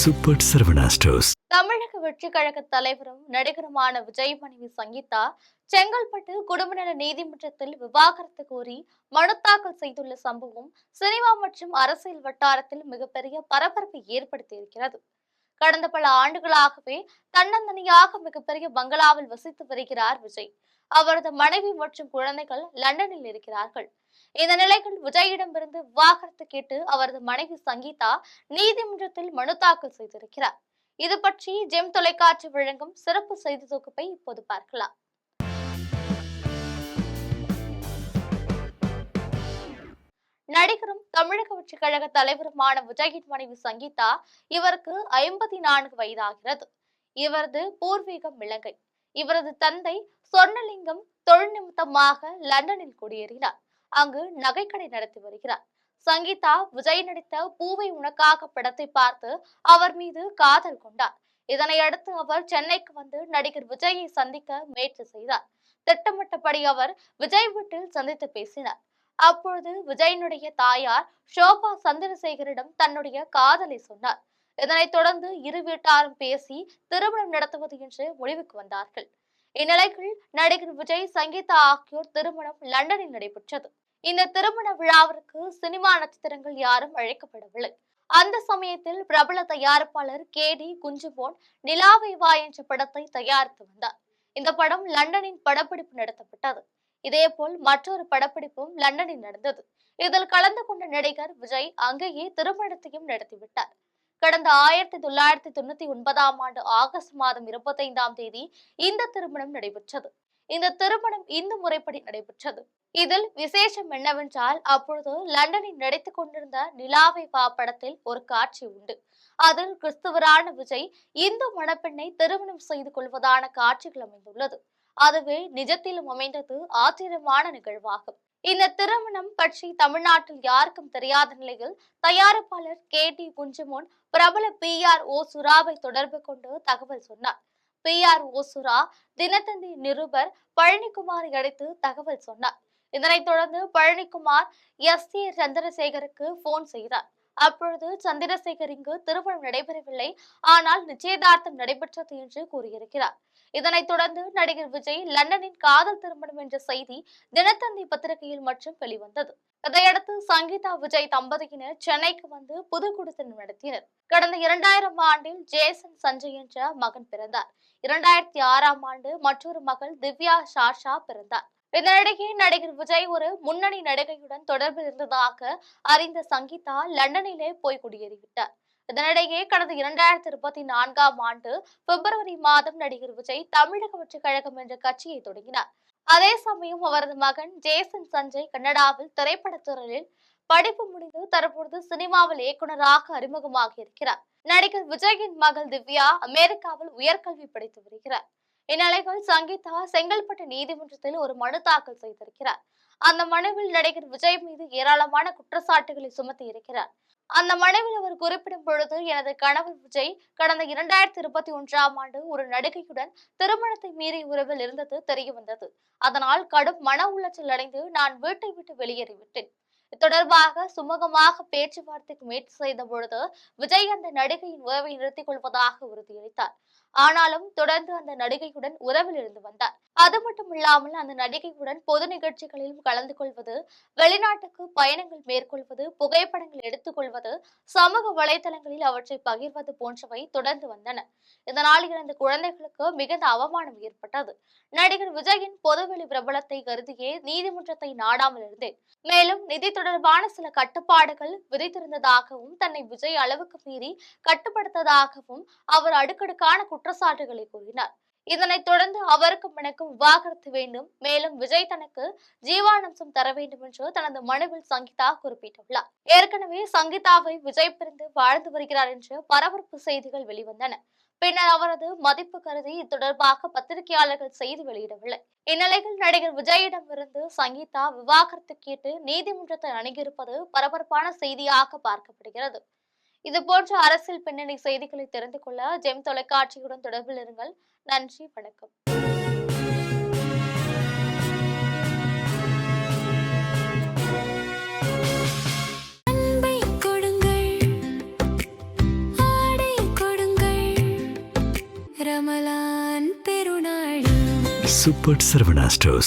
Super Saravana stores. தமிழக வெற்றி கழக தலைவரும் நடிகருமான விஜய் மனைவி சங்கீதா செங்கல்பட்டு குடும்ப நல நீதிமன்றத்தில் விவாகரத்து கோரி மனு தாக்கல் செய்துள்ள சம்பவம் சினிமா மற்றும் அரசியல் வட்டாரத்தில் மிகப்பெரிய பரபரப்பை ஏற்படுத்தியிருக்கிறது. கடந்த பல ஆண்டுகளாகவே தன்னந்தனியாக மிகப்பெரிய பங்களாவில் வசித்து வருகிறார் விஜய். அவரது மனைவி மற்றும் குழந்தைகள் லண்டனில் இருக்கிறார்கள். இந்த நிலையில் விஜயிடமிருந்து விவாகரத்து கேட்டு அவரது மனைவி சங்கீதா நீதிமன்றத்தில் மனு தாக்கல் செய்திருக்கிறார். இது பற்றி ஜெம் தொலைக்காட்சி வழங்கும் சிறப்பு செய்தி தொகுப்பை இப்போது பார்க்கலாம். நடிகரும் தமிழக வெற்றி கழக தலைவருமான விஜயின் மனைவி சங்கீதா, இவருக்கு 54 வயதாகிறது. இவரது பூர்வீகம் இலங்கை. இவரது தந்தை சொர்ணலிங்கம் தொழில் நிமித்தமாக லண்டனில் குடியேறினார். அங்கு நகைக்கடை நடத்தி வருகிறார். சங்கீதா விஜய் நடித்த பூவை உனக்காக படத்தை பார்த்து அவர் மீது காதல் கொண்டார். இதனையடுத்து அவர் சென்னைக்கு வந்து நடிகர் விஜயை சந்திக்க முயற்சி செய்தார். திட்டமிட்டபடி அவர் விஜய் வீட்டில் சந்தித்து பேசினார். அப்பொழுது விஜயனுடைய தாயார் ஷோபா சந்திரசேகரிடம் தன்னுடைய காதலை சொன்னார். இதனைத் தொடர்ந்து இரு வீட்டாரும் பேசி திருமணம் நடத்துவது என்று முடிவுக்கு வந்தார்கள். இந்நிலையில் நடிகர் விஜய் சங்கீதா ஆகியோர் திருமணம் லண்டனில் நடைபெற்றது. இந்த திருமண விழாவிற்கு சினிமா நட்சத்திரங்கள் யாரும் அழைக்கப்படவில்லை. அந்த சமயத்தில் பிரபல தயாரிப்பாளர் KD குஞ்சுமோன் நிலாவை வா என்ற படத்தை தயாரித்து வந்தார். இந்த படம் லண்டனின் படப்பிடிப்பு நடத்தப்பட்டது. இதேபோல் மற்றொரு படப்பிடிப்பும் லண்டனில் நடந்தது. இதில் கலந்து கொண்ட நடிகர் விஜய் அங்கேயே திருமணத்தையும் நடத்திவிட்டார். கடந்த 1999 ஆண்டு ஆகஸ்ட் மாதம் 25ஆம் தேதி இந்த திருமணம் நடைபெற்றது. இந்த திருமணம் இந்து முறைப்படி நடைபெற்றது. இதில் விசேஷம் என்னவென்றால், அப்பொழுது லண்டனில் நடித்துக் கொண்டிருந்த நிலாவை வா படத்தில் ஒரு காட்சி உண்டு. அதில் கிறிஸ்துவரான விஜய் இந்து மணப்பெண்ணை திருமணம் செய்து கொள்வதான காட்சிகள் அமைந்துள்ளது. அதுவே நிஜத்திலும் அமைந்தது ஆச்சரியமான நிகழ்வாகும். இந்த திருமணம் பற்றி தமிழ்நாட்டில் யாருக்கும் தெரியாத நிலையில் தயாரிப்பாளர் KD குஞ்சுமோன் பிரபல PR ஓசுராவை தொடர்பு கொண்டு தகவல் சொன்னார். PR ஓசுரா தினத்தந்தி நிருபர் பழனிக்குமாரை அழைத்து தகவல் சொன்னார். இதனைத் தொடர்ந்து பழனிக்குமார் SA சந்திரசேகருக்கு போன் செய்தார். அப்பொழுது சந்திரசேகர் இங்கு திருமணம் நடைபெறவில்லை, ஆனால் நிச்சயதார்த்தம் நடைபெற்றது என்று கூறியிருக்கிறார். இதனைத் தொடர்ந்து நடிகர் விஜய் லண்டனின் காதல் திருமணம் என்ற செய்தி தினத்தந்தி பத்திரிகையில் மற்றும் வெளிவந்தது. இதையடுத்து சங்கீதா விஜய் தம்பதியினர் சென்னைக்கு வந்து புது குடித்தனம் நடத்தினர். கடந்த 2000 ஆண்டில் ஜேசன் சஞ்சய் என்ற மகன் பிறந்தார். 2006ஆம் ஆண்டு மற்றொரு மகள் திவ்யா ஷாஷா பிறந்தார். இதனிடையே நடிகர் விஜய் ஒரு முன்னணி நடிகையுடன் தொடர்பில் இருந்ததாக அறிந்த சங்கீதா லண்டனிலே போய் குடியேறிவிட்டார். இதனிடையே கடந்த 2024ஆம் ஆண்டு பிப்ரவரி மாதம் நடிகர் விஜய் தமிழக வெற்றி கழகம் என்ற கட்சியை தொடங்கினார். அதே சமயம் அவரது மகன் ஜேசன் சஞ்சய் கனடாவில் திரைப்படத்துறையில் படிப்பு முடிந்து தற்பொழுது சினிமாவில் இயக்குநராக அறிமுகமாகி இருக்கிறார். நடிகர் விஜயின் மகள் திவ்யா அமெரிக்காவில் உயர்கல்வி படித்து வருகிறார். இந்நிலையில் சங்கீதா செங்கல்பட்டு நீதிமன்றத்தில் ஒரு மனு தாக்கல் செய்திருக்கிறார். அந்த மனுவில் நடிகர் விஜய் மீது ஏராளமான குற்றச்சாட்டுகளை சுமத்தி இருக்கிறார். அந்த மனுவில் அவர் குறிப்பிடும் பொழுது, எனது கணவர் விஜய் கடந்த 2021ஆம் ஆண்டு ஒரு நடிகையுடன் திருமணத்தை மீறி உறவில் இருந்தது தெரிய வந்தது. அதனால் கடும் மன உளைச்சல் அடைந்து நான் வீட்டை விட்டு வெளியேறிவிட்டேன். தொடர்பாக சுமூகமாக பேச்சுவார்த்தைக்கு முயற்சி செய்த பொழுது விஜய் அந்த நடிகையின் உறவை நிறுத்திக் கொள்வதாக உறுதியளித்தார். ஆனாலும் தொடர்ந்து அந்த நடிகையுடன் உறவில் இருந்து வந்தார். அது மட்டுமில்லாமல் அந்த நடிகையுடன் பொது நிகழ்ச்சிகளிலும் கலந்து கொள்வது, வெளிநாட்டுக்கு பயணங்கள் மேற்கொள்வது, புகைப்படங்கள் எடுத்துக் கொள்வது, சமூக வலைதளங்களில் அவற்றை பகிர்வது போன்றவை தொடர்ந்து வந்தன. இதனால் இரண்டு குழந்தைகளுக்கு மிகுந்த அவமானம் ஏற்பட்டது. நடிகர் விஜயின் பொதுவெளி பிரபலத்தை கருதியே நீதிமன்றத்தை நாடாமல் இருந்தேன். மேலும் நிதி தொடர்பான சில கட்டுப்பாடுகள் விதித்திருந்ததாகவும் தன்னை விஜய் அளவுக்கு மீறி கட்டுப்படுத்ததாகவும் அவர் அடுக்கடுக்கான குற்றச்சாட்டுகளை கூறினார். இதனைத் தொடர்ந்து அவருக்கும் எனக்கும் விவாகரத்து வேண்டும், மேலும் விஜய் தனக்கு ஜீவானம்சம் தர வேண்டும் என்று தனது மனுவில் சங்கீதா குறிப்பிட்டுள்ளார். ஏற்கனவே சங்கீதாவை விஜய் பிரிந்து வாழ்ந்து வருகிறார் என்று பரபரப்பு செய்திகள் வெளிவந்தன. பின்னர் அவரது மதிப்பு கருதி இது தொடர்பாக பத்திரிகையாளர்கள் செய்தி வெளியிடவில்லை. இந்நிலையில் நடிகர் விஜயிடமிருந்து சங்கீதா விவாகரத்து கேட்டு நீதிமன்றத்தை அணுகியிருப்பது பரபரப்பான செய்தியாக பார்க்கப்படுகிறது. இதுபோன்ற அரசியல் பின்னணி செய்திகளை தெரிந்து கொள்ள ஜெம் தொலைக்காட்சியுடன் தொடர்பில் இருங்கள். நன்றி, வணக்கம். ரமலான் பெருநாள் சூப்பர் சரவணா ஸ்டோர்ஸ்.